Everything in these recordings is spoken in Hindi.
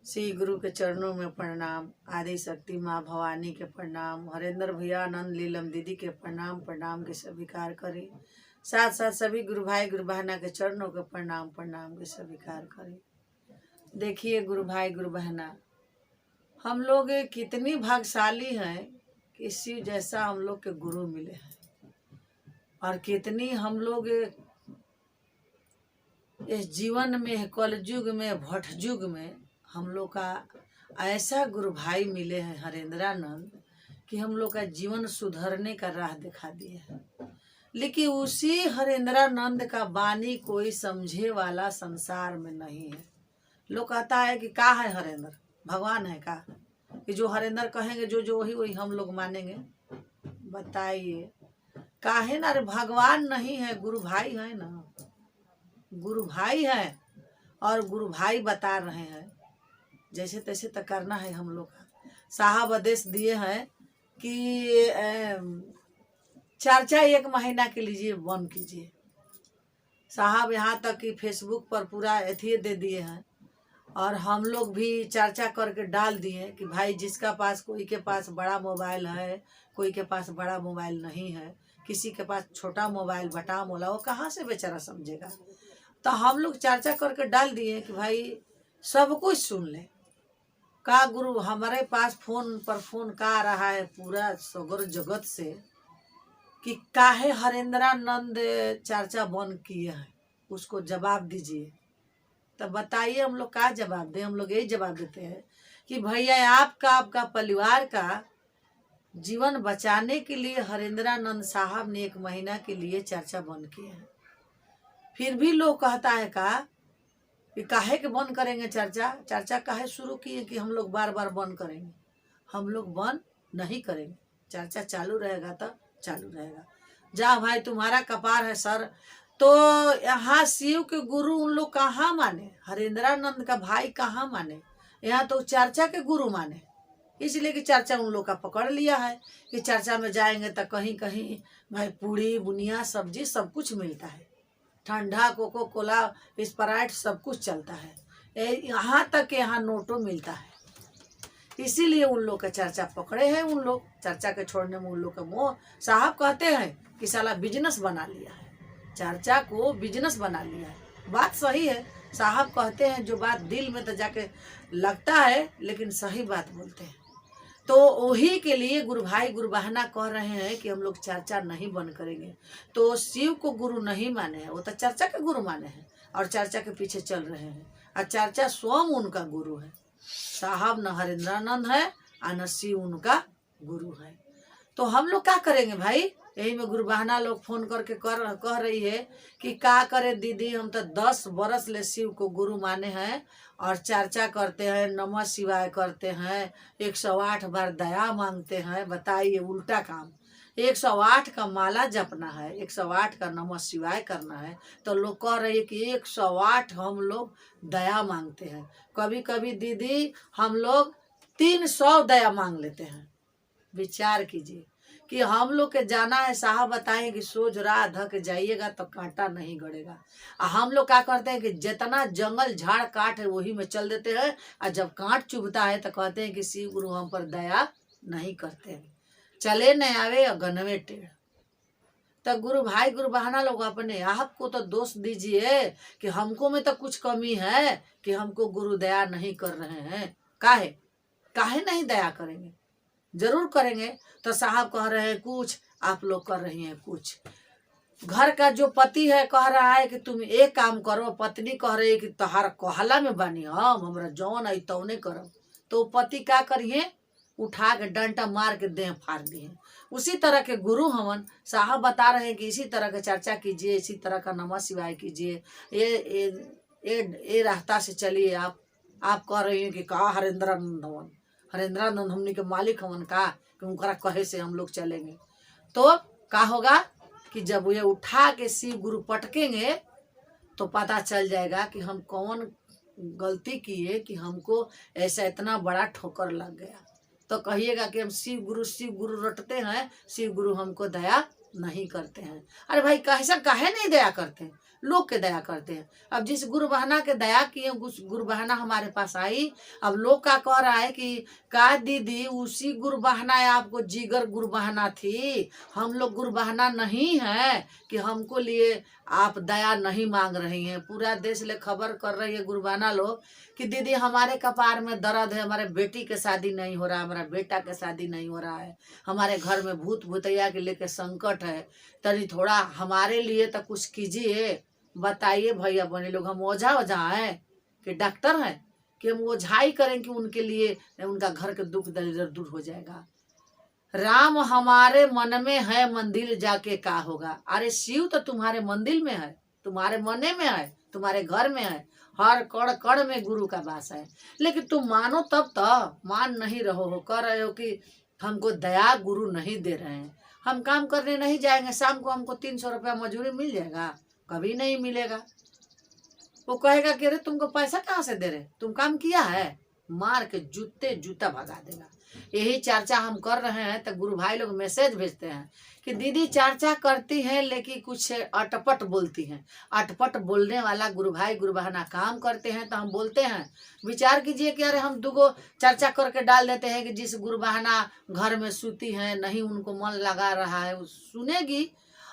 श्री गुरु के चरणों में प्रणाम। आदि शक्ति माँ भवानी के प्रणाम। हरेंद्र भैया, आनंद लीलम दीदी के प्रणाम। प्रणाम के स्वीकार करें। साथ साथ सभी गुरु भाई गुरु बहना के चरणों के प्रणाम के स्वीकार करें। देखिए गुरु भाई गुरु बहना, हम लोग कितनी भाग्यशाली हैं कि शिव जैसा हम लोग के गुरु मिले हैं, और कितनी हम लोग इस जीवन में कलयुग में भटयुग में हम लोग का ऐसा गुरु भाई मिले हैं हरेंद्रानंद कि हम लोग का जीवन सुधरने का राह दिखा दिए हैं। लेकिन उसी हरेंद्रानंद का वाणी कोई समझे वाला संसार में नहीं है। लोग कहता है कि का है हरेंद्र, भगवान है का, कि जो हरेंद्र कहेंगे जो जो वही वही हम लोग मानेंगे। बताइए काहे ना, अरे भगवान नहीं है, गुरु भाई है ना, गुरु भाई है। और गुरु भाई बता रहे हैं जैसे तैसे तो करना है हम लोग का। साहब आदेश दिए हैं कि चर्चा 1 महीना के लीजिए बंद कीजिए। साहब यहाँ तक कि फेसबुक पर पूरा अथी दे दिए हैं, और हम लोग भी चर्चा करके डाल दिए कि भाई जिसका पास, कोई के पास बड़ा मोबाइल है, कोई के पास बड़ा मोबाइल नहीं है, किसी के पास छोटा मोबाइल बटा मोला, वो कहाँ से बेचारा समझेगा। तो हम लोग चर्चा करके डाल दिए कि भाई सब कुछ सुन ले। का गुरु हमारे पास फोन पर फोन का आ रहा है पूरा सगर जगत से कि काहे हरेंद्रानंद चर्चा बंद किए हैं, उसको जवाब दीजिए। तो बताइए हम लोग का जवाब दें। हम लोग यही जवाब देते हैं कि भैया आपका परिवार का जीवन बचाने के लिए हरेंद्रानंद साहब ने 1 महीना के लिए चर्चा बंद किए हैं। फिर भी लोग कहता है का कि काहे के बंद करेंगे चर्चा काहे शुरू किए कि हम लोग बार बार बंद करेंगे। हम लोग बंद नहीं करेंगे, चर्चा चालू रहेगा तो चालू रहेगा। जा भाई तुम्हारा कपार है सर। तो यहाँ शिव के गुरु उन लोग कहाँ माने, हरेंद्रानंद का भाई कहाँ माने, यहाँ तो चर्चा के गुरु माने। इसलिए कि चर्चा उन लोग का पकड़ लिया है कि चर्चा में जाएंगे तो कहीं कहीं भाई पूड़ी बुनिया सब्जी सब कुछ मिलता है, ठंडा कोको कोला स्प्राइट सब कुछ चलता है, यहाँ तक के यहाँ नोटो मिलता है। इसीलिए उन लोग का चर्चा पकड़े हैं। उन लोग चर्चा के छोड़ने में उन लोग का मोह। साहब कहते हैं कि साला बिजनेस बना लिया है, चर्चा को बिजनेस बना लिया है। बात सही है, साहब कहते हैं जो बात दिल में तो जाके लगता है, लेकिन सही बात बोलते हैं। तो वही के लिए गुरु भाई गुरु बहना कह रहे हैं कि हम लोग चर्चा नहीं बंद करेंगे। तो शिव को गुरु नहीं माने हैं, वो तो चर्चा के गुरु माने हैं और चर्चा के पीछे चल रहे हैं, और चर्चा स्वयं उनका गुरु है। साहब न हरेंद्रानंद है और न शिव उनका गुरु है। तो हम लोग क्या करेंगे भाई। यही में गुरु बहना लोग फोन करके कह रही है कि का करे दीदी, हम तो 10 बरस ले शिव को गुरु माने हैं और चर्चा करते हैं, नमः शिवाय करते हैं, 108 बार दया मांगते हैं। बताइए उल्टा काम, 108 का माला जपना है, 108 का नमः शिवाय करना है। तो लोग कह रहे हैं कि 108 हम लोग दया मांगते हैं। कभी कभी दीदी हम लोग 300 दया मांग लेते हैं। विचार कीजिए कि हम लोग के जाना है। साहब बताएं कि सोच राह धक जाइएगा तो कांटा नहीं गड़ेगा। हम लोग क्या करते हैं कि जितना जंगल झाड़ काट है वही में चल देते हैं, और जब कांट चुभता है तो कहते हैं कि शिव गुरु हम पर दया नहीं करते हैं, चले न आवे और गनवे टेढ़। तो गुरु भाई गुरु बहना लोग अपने आपको तो दोष दीजिए कि हमको में तो कुछ कमी है कि हमको गुरु दया नहीं कर रहे हैं। काहे नहीं दया करेंगे, जरूर करेंगे। तो साहब कह रहे हैं कुछ, आप लोग कर रही हैं कुछ। घर का जो पति है कह रहा है कि तुम एक काम करो, पत्नी कह रही है कि तोहार कहला में बानी हम, हमरा जौन आई तौने करो। तो पति क्या करिए, उठा के डंटा मार के देह फाड़ दिए। उसी तरह के गुरु हमन। साहब बता रहे हैं कि इसी तरह का चर्चा कीजिए, इसी तरह का नमः शिवाय कीजिए, ये रास्ता से चलिए। आप कह रही हैं कि का हरेंद्रानंद हमन, हरेंद्रानंद हमने के मालिक हमन का, कि उनका कहे से हम लोग चलेंगे। तो क्या होगा कि जब ये उठा के शिव गुरु पटकेंगे तो पता चल जाएगा कि हम कौन गलती किए कि हमको ऐसा इतना बड़ा ठोकर लग गया। तो कहिएगा कि हम शिव गुरु रटते हैं, शिव गुरु हमको दया नहीं करते हैं। अरे भाई कैसा काहे नहीं दया करते हैं। लोग के दया करते हैं। अब जिस गुरु बहना के दया किए उस गुरु बहना हमारे पास आई, अब लोग का कह रहा है कि का दीदी उसी गुरु बहना आपको जिगर गुरु बहना थी, हम लोग गुरु बहना नहीं है कि हमको लिए आप दया नहीं मांग रही हैं। पूरा देश ले खबर कर रही है गुरु बहना लोग कि दीदी हमारे कपार में दर्द है, हमारे बेटी के शादी नहीं हो रहा, हमारा बेटा के शादी नहीं हो रहा है, हमारे घर में भूत भूतैया के लेके संकट है, तरी थोड़ा हमारे लिए तो कुछ कीजिए, बताइए भैया बने लोग। हम ओझा ओझा हैं कि डॉक्टर हैं कि हम ओझाई करें कि उनके लिए उनका घर के दुख दरिद्र दूर हो जाएगा। राम हमारे मन में है, मंदिर जाके का होगा। अरे शिव तो तुम्हारे मंदिर में है, तुम्हारे मने में है, तुम्हारे घर में है, हर कण कण में गुरु का वास है। लेकिन तुम मानो तब तो मान नहीं रहो, कह रहे हो कि हमको दया गुरु नहीं दे रहे हैं, हम काम करने नहीं जाएंगे, शाम को हमको 300 रुपया मजूरी मिल जाएगा, कभी नहीं मिलेगा। वो कहेगा कि अरे तुमको पैसा कहाँ से दे रहे, तुम काम किया है, मार के जूता भगा देगा। यही चर्चा हम कर रहे हैं तो गुरु भाई लोग मैसेज भेजते हैं कि दीदी चर्चा करती हैं लेकिन कुछ अटपट बोलती हैं। अटपट बोलने वाला गुरु भाई गुरु बहना काम करते हैं तो हम बोलते हैं, विचार कीजिए कि अरे हम दुगो चर्चा करके डाल देते हैं कि जिस गुरु बहना घर में सूती हैं, नहीं उनको मन लगा रहा है, सुनेगी,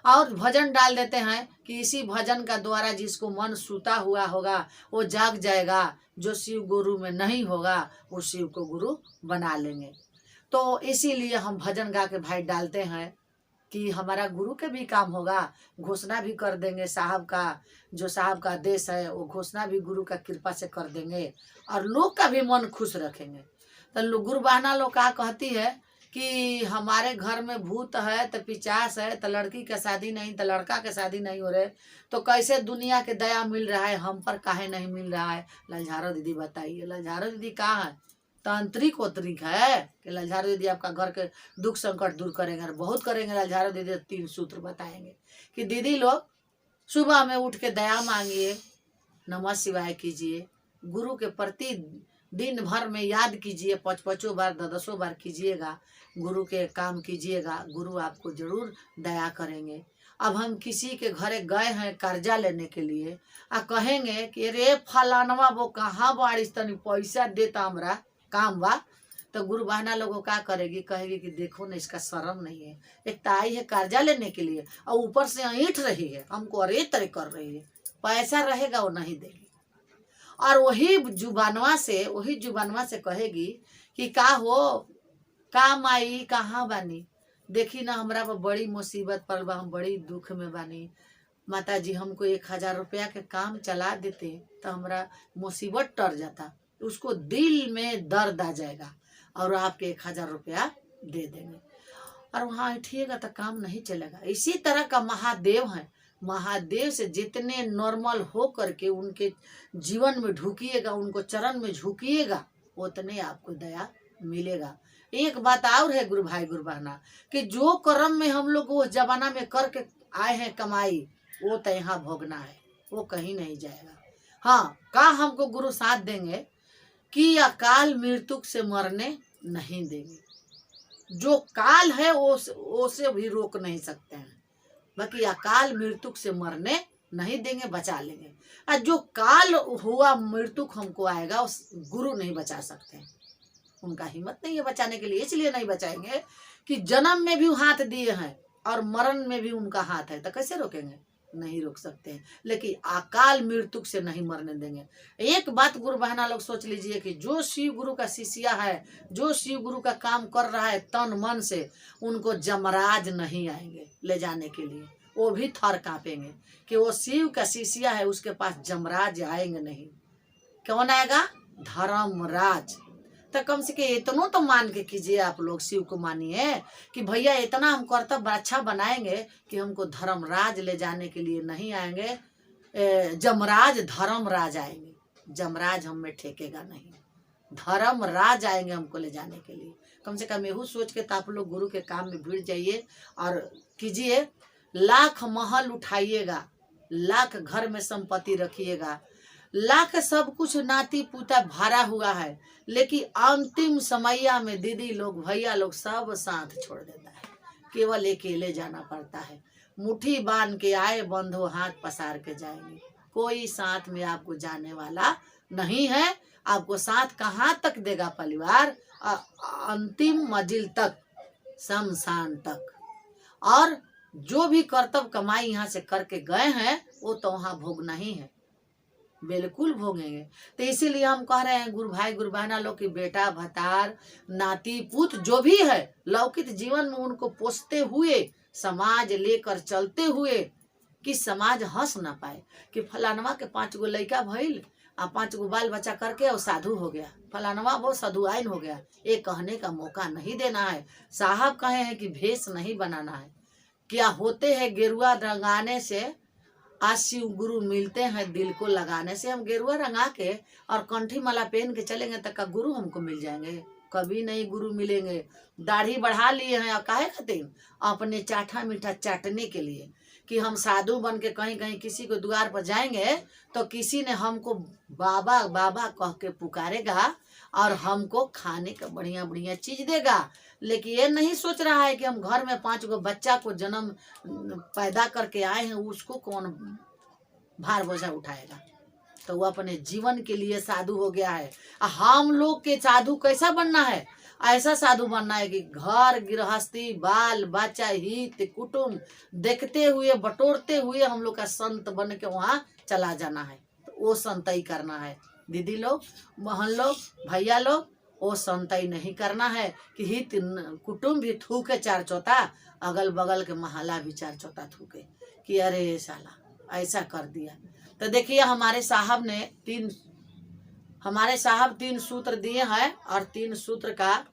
और भजन डाल देते हैं कि इसी भजन का द्वारा जिसको मन सूता हुआ होगा वो जाग जाएगा, जो शिव गुरु में नहीं होगा वो शिव को गुरु बना लेंगे। तो इसीलिए हम भजन गा के भाई डालते हैं कि हमारा गुरु के भी काम होगा, घोषणा भी कर देंगे साहब का, जो साहब का आदेश है वो घोषणा भी गुरु का कृपा से कर देंगे और लोग का भी मन खुश रखेंगे। तो गुरु बहना लोग का कहती है कि हमारे घर में भूत है तो पिचास है तो लड़की का शादी नहीं तो लड़का के शादी नहीं हो रहे, तो कैसे दुनिया के दया मिल रहा है, हम पर काहे नहीं मिल रहा है। ललझारो दीदी बताइए, ललझारो दीदी कहाँ है, तांत्रिक ओतरिक है कि ललझारो दीदी आपका घर के दुख संकट दूर करेंगे और बहुत करेंगे। ललझारो दीदी 3 सूत्र बताएंगे कि दीदी लोग सुबह में उठ के दया मांगिए, नमः शिवाय कीजिए, गुरु के प्रति दिन भर में याद कीजिए, 5-5 बार 10 बार कीजिएगा, गुरु के काम कीजिएगा, गुरु आपको जरूर दया करेंगे। अब हम किसी के घरे गए हैं कर्जा लेने के लिए आ कहेंगे कि रे फलानवा वो कहाँ बारिश तनी पैसा देता हमरा काम बा, तो गुरु बहना लोगों का करेगी, कहेगी कि देखो ना इसका शर्म नहीं है, एक ताई है कर्जा लेने के लिए और ऊपर से ऐंठ रही है, हमको अरे तरह कर रही है, पैसा रहेगा वो नहीं देगी। और वही जुबानवा से कहेगी कि का हो काम आई कहाँ बानी, देखी ना हमरा पर बड़ी मुसीबत पड़ बा, हम बड़ी दुख में बानी, माता जी हमको 1000 रुपया के काम चला देते तो हमरा मुसीबत टर जाता। उसको दिल में दर्द आ जाएगा और आपके 1000 रुपया दे देंगे और वहाँ उठिएगा तो काम नहीं चलेगा। इसी तरह का महादेव है, महादेव से जितने नॉर्मल हो करके उनके जीवन में ढुकिएगा, उनको चरण में झुकिएगा, उतने आपको दया मिलेगा। एक बात और है गुरु भाई गुरु बहना कि जो कर्म में हम लोग वो जमाना में करके आए हैं कमाई, वो तो यहाँ भोगना है, वो कहीं नहीं जाएगा। हाँ, का हमको गुरु साथ देंगे कि अकाल मृत्यु से मरने नहीं देंगे। जो काल है वो से भी रोक नहीं सकते हैं, बाकी अकाल मृत्यु से मरने नहीं देंगे, बचा लेंगे। और जो काल हुआ मृत्यु हमको आएगा उस गुरु नहीं बचा सकते हैं, उनका हिम्मत नहीं है बचाने के लिए, इसलिए नहीं बचाएंगे कि जन्म में भी हाथ दिए हैं और मरण में भी उनका हाथ है, तो कैसे रोकेंगे, नहीं रोक सकते हैं। लेकिन अकाल मृत्यु से नहीं मरने देंगे। एक बात गुरु बहना लोग सोच लीजिए कि जो शिव गुरु का शिष्या है, जो शिव गुरु का काम कर रहा है तन मन से, उनको जमराज नहीं आएंगे ले जाने के लिए, वो भी थर कांपेंगे कि वो शिव का शिष्या है, उसके पास जमराज आएंगे नहीं। कौन आएगा, धर्मराज। तो कम से कम इतना तो मान के कीजिए, आप लोग शिव को मानिए कि भैया इतना हम कर्तव्य अच्छा बनाएंगे कि हमको धर्मराज ले जाने के लिए नहीं आएंगे, जमराज धर्मराज आएंगे, जमराज हम में ठेकेगा नहीं, धर्मराज आएंगे हमको ले जाने के लिए। कम से कम यही सोच के तो आप लोग गुरु के काम में भिड़ जाइए और कीजिए। लाख महल उठाइएगा, लाख घर में संपत्ति रखिएगा, लाख सब कुछ नाती पुता भरा हुआ है, लेकिन अंतिम समैया में दीदी लोग भैया लोग सब साथ छोड़ देता है, केवल अकेले जाना पड़ता है। मुट्ठी बांध के आए बंधो हाथ पसार के जाएंगे। कोई साथ में आपको जाने वाला नहीं है। आपको साथ कहाँ तक देगा परिवार? अंतिम मंजिल तक, शमशान तक। और जो भी कर्तव्य कमाई यहाँ से करके गए हैं वो तो वहाँ भोगना ही है, बिल्कुल भोगेंगे। तो इसीलिए हम कह रहे हैं गुरु भाई गुरु बहना लोग की बेटा भतार नाती पुत जो भी है लौकिक जीवन में उनको पोसते हुए, समाज लेकर चलते हुए कि समाज हंस ना पाए कि फलानवा के 5 गो लड़का भइल आ 5 गो बाल बच्चा करके और साधु हो गया, फलानवा वो साधुआइन हो गया। ये कहने का मौका नहीं देना है। साहब कहे हैं कि भेष नहीं बनाना है। क्या होते हैं गेरुआ रंगाने से? आज शिव गुरु मिलते हैं दिल को लगाने से। हम गेरुआ रंगा के और कंठी माला पहन के चलेंगे तक का गुरु हमको मिल जाएंगे? कभी नहीं गुरु मिलेंगे। दाढ़ी बढ़ा लिए हैं और काहे खातिर? अपने चाठा मीठा चाटने के लिए कि हम साधु बन के कहीं कहीं किसी को द्वार पर जाएंगे तो किसी ने हमको बाबा बाबा कह के पुकारेगा और हमको खाने का बढ़िया बढ़िया चीज देगा। लेकिन ये नहीं सोच रहा है कि हम घर में 5 गो बच्चा को जन्म पैदा करके आए हैं, उसको कौन भार बोझा उठाएगा? तो वो अपने जीवन के लिए साधु हो गया है। हम लोग के साधु कैसा बनना है? ऐसा साधु बनना है कि घर गृहस्थी बाल बच्चा हित कुटुंब देखते हुए बटोरते हुए हम लोग का संत बन के वहाँ चला जाना है। तो वो संतई करना है दीदी लोग, बहन लोग, भैया लोग। वो संतई नहीं करना है कि हित कुटुंब भी थूके 4 चौथा, अगल बगल के महला भी 4 चौथा थूके कि अरे साला ऐसा कर दिया। तो देखिए हमारे साहब ने 3 सूत्र दिए हैं और 3 सूत्र का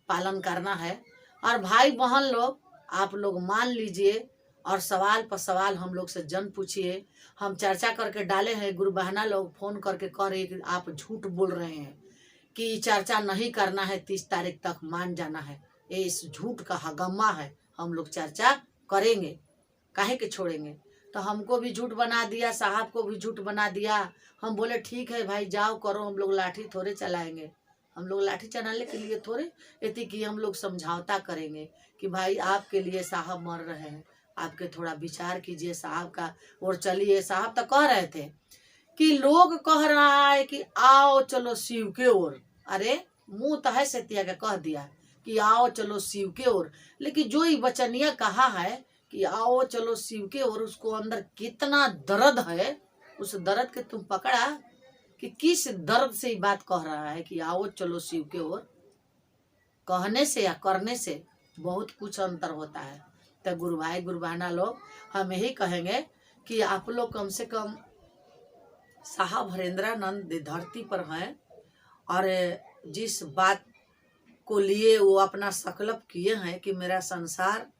पालन करना है। और भाई बहन लोग आप लोग मान लीजिए और सवाल पर सवाल हम लोग से जन पूछिए। हम चर्चा करके डाले हैं, गुरु बहना लोग फोन करके कह रहे कि आप झूठ बोल रहे हैं कि चर्चा नहीं करना है, 30 तारीख तक मान जाना है। ये इस झूठ का हगम्मा है। हम लोग चर्चा करेंगे, काहे के छोड़ेंगे? तो हमको भी झूठ बना दिया, साहब को भी झूठ बना दिया। हम बोले ठीक है भाई जाओ करो, हम लोग लाठी थोड़े चलाएंगे। हम लोग लाठी चलाने के लिए थोड़े इतनी कि हम लोग समझौता करेंगे कि भाई आपके लिए साहब मर रहे हैं, आपके थोड़ा विचार कीजिए साहब का और चलिए। साहब तो कह रहे थे कि लोग कह रहा है कि आओ चलो शिव के ओर। अरे मुंह तो है सतिया का कह दिया कि आओ चलो शिव के ओर, लेकिन जो ये बचनिया कहा है कि आओ चलो शिव के ओर, उसको अंदर कितना दर्द है, उस दर्द के तुम पकड़ा कि किस दर्द से ये बात कह रहा है कि आओ चलो शिव के ओर। कहने से या करने से बहुत कुछ अंतर होता है। तो गुरु भाई गुरु बहना लोग हम यही कहेंगे कि आप लोग कम से कम साहब हरेंद्रानंद धरती पर हैं और जिस बात को लिए वो अपना संकल्प किए हैं कि मेरा संसार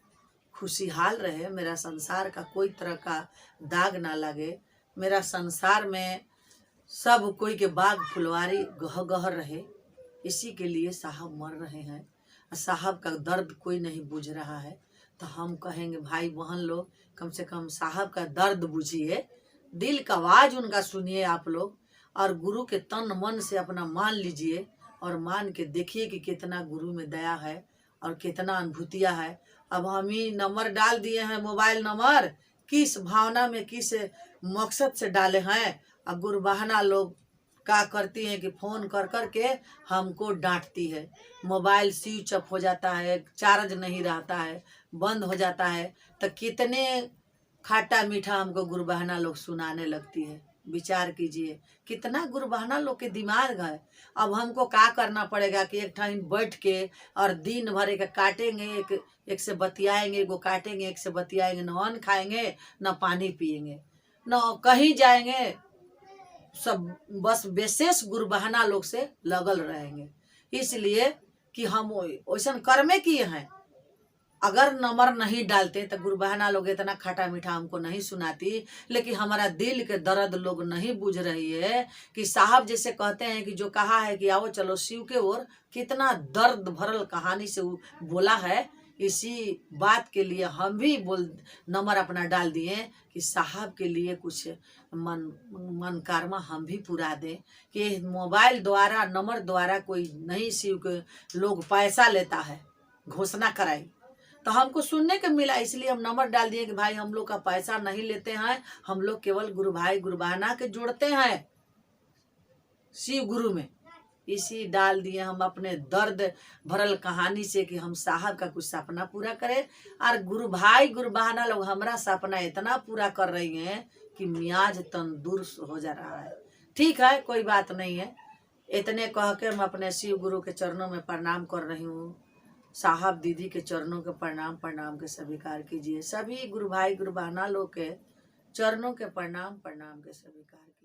खुशहाल रहे, मेरा संसार का कोई तरह का दाग ना लगे, मेरा संसार में सब कोई के बाग फुलवारी गह गह रहे, इसी के लिए साहब मर रहे हैं। साहब का दर्द कोई नहीं बुझ रहा है। तो हम कहेंगे भाई बहन लोग कम से कम साहब का दर्द बुझिए, दिल का आवाज उनका सुनिए आप लोग, और गुरु के तन मन से अपना मान लीजिए और मान के देखिए कि कितना गुरु में दया है और कितना अनुभूतिया है। अब हम ही नंबर डाल दिए हैं, मोबाइल नंबर किस भावना में किस मकसद से डाले हैं। अब गुरु बहना लोग क्या करती हैं कि फोन कर कर के हमको डांटती है, मोबाइल स्विच ऑफ हो जाता है, चार्ज नहीं रहता है, बंद हो जाता है। तो कितने खाटा मीठा हमको गुरु बहना लोग सुनाने लगती है। विचार कीजिए कितना गुरु बहना लोग के दिमाग है। अब हमको क्या करना पड़ेगा कि एक ठाइन बैठ के और दिन भर एक काटेंगे, एक से बतियाएंगे, एगो काटेंगे, एक से बतियाएंगे, न अन्न खाएंगे न पानी पिएंगे न कहीं जाएंगे, सब बस विशेष गुरु बहना लोग से लगल रहेंगे। इसलिए कि हम वैसा कर्मे किए हैं। अगर नंबर नहीं डालते तो गुरु बहना लोग इतना खटा मीठा हमको नहीं सुनाती। लेकिन हमारा दिल के दर्द लोग नहीं बुझ रही है कि साहब जैसे कहते हैं कि जो कहा है कि आओ चलो शिव के ओर, कितना दर्द भरल कहानी से बोला है। इसी बात के लिए हम भी नंबर अपना डाल दिए कि साहब के लिए कुछ मन कारमा हम भी पूरा दें कि मोबाइल द्वारा नंबर द्वारा कोई नहीं शिव के लोग पैसा लेता है, घोषणा कराई तो हमको सुनने को मिला, इसलिए हम नंबर डाल दिए कि भाई हम लोग का पैसा नहीं लेते हैं, हम लोग केवल गुरु भाई गुरु बहना के जोड़ते हैं शिव गुरु में। इसी डाल दिए हम अपने दर्द भरल कहानी से कि हम साहब का कुछ सपना पूरा करें, और गुरु भाई गुरु बहना लोग हमारा सपना इतना पूरा कर रही हैं कि मियाज तंदुरुस्त हो जा रहा है। ठीक है, कोई बात नहीं है। इतने कह के मैं अपने शिव गुरु के चरणों में प्रणाम कर रही हूँ। साहब दीदी के चरणों के प्रणाम के स्वीकार कीजिए। सभी गुरु भाई गुरु बहना लोग के चरणों के प्रणाम के स्वीकार कीजिए।